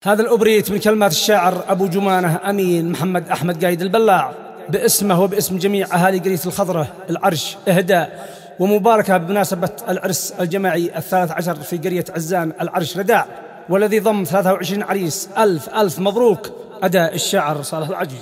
هذا الأوبريت من كلمات الشاعر أبو جمانة أمين محمد أحمد قايد البلاع، باسمه وباسم جميع أهالي قرية الخضرة العرش إهداء ومباركة بمناسبة العرس الجماعي 13 في قرية عزان العرش رداع، والذي ضم 23 عريس. ألف مبروك. أداء الشاعر صالح العجي.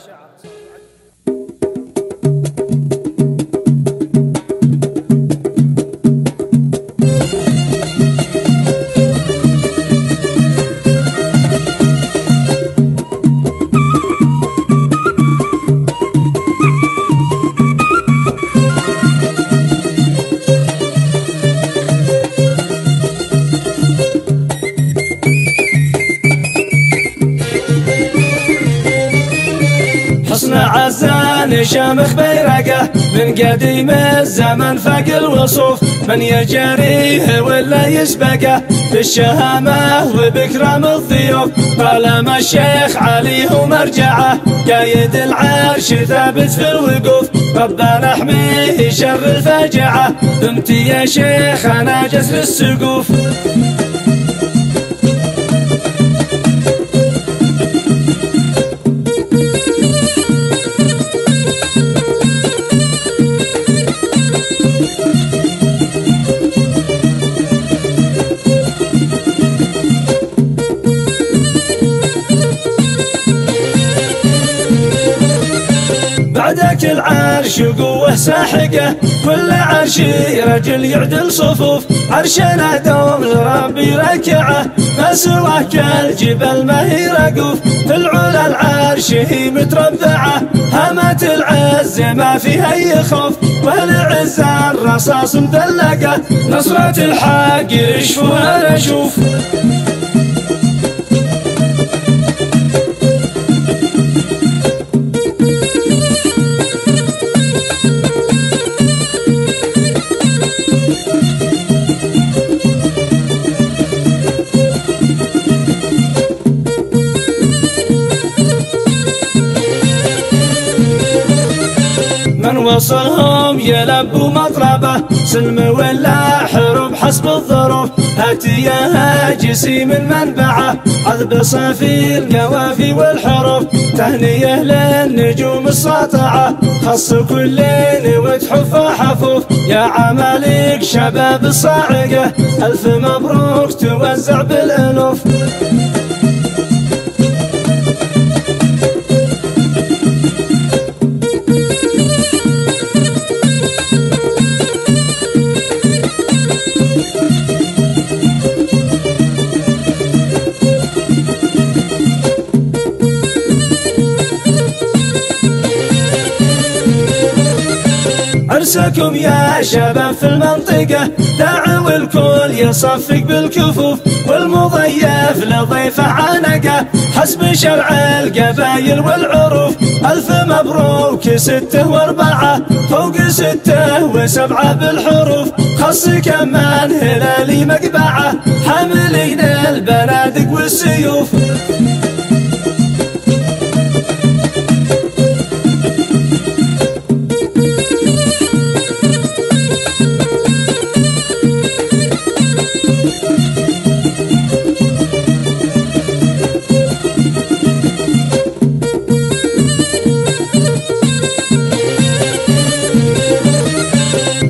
حصن عزان شامخ بيرقه من قديم الزمن فاق الوصوف، من يجريه ولا يسبقه بالشهامة وبكرام الضيوف. طالما الشيخ علي هو مرجعه قايد العرش ثابت في الوقوف، ربنا احميه شر الفاجعه دمت يا شيخ انا جسر السقوف. بعدك العرش قوة ساحقة، كل عرش رجل يعدل صفوف. عرشنا دوم لربي ركعه ما سواه كالجبل ما هي رقوف. في العلا العرش هي متربعه هامات العز ما فيها اي خوف، والعزة الرصاص مدلقه نصرة الحق يشفوها نشوف. من وصلهم يلبوا مطربه سلم ولا حروب حسب الظروف. هاتي يا هاجسي من منبعه عذب صافي القوافي والحروف. تهنيه للنجوم الساطعه خص كلين وتحف حفوف. يا عماليق شباب الصاعقه ألف مبروك توزع بالألوف. عرسكم يا شباب في المنطقة داعوا الكل يصفق بالكفوف، والمضيف لضيفه عنقه حسب شرع القبايل والعروف. ألف مبروك 6 و4 فوق 6 و7 بالحروف. خص كمان هلالي مقبعه حاملين البنادق والسيوف.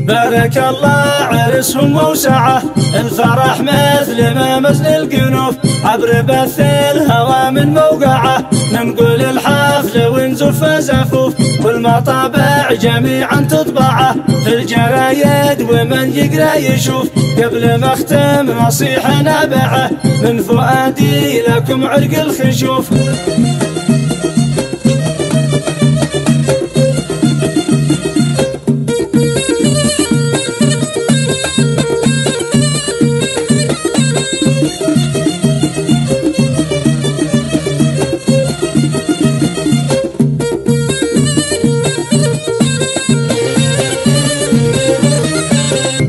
بارك الله عرسهم موسعه الفرح مثل ما مزن القنوف. عبر بث الهوى من موقعه ننقل الحفل ونزف زفوف، والمطابع جميعا تطبعه في الجرايد ومن يقرا يشوف. قبل ما اختم نصيحه نابعه من فؤادي لكم عرق الخشوف.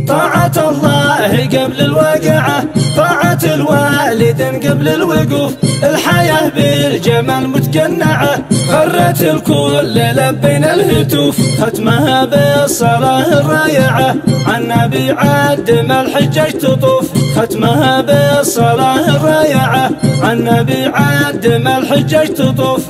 طاعة الله قبل الواقعة، طاعة صلاة الوالد قبل الوقوف، الحياة بالجمال متقنعة، غرت الكل لبينا الهتوف، ختمها بالصلاة الرايعة، عالنبي عدم الحجاج تطوف، ختمها بالصلاة الرايعة، عالنبي عدم الحجاج تطوف.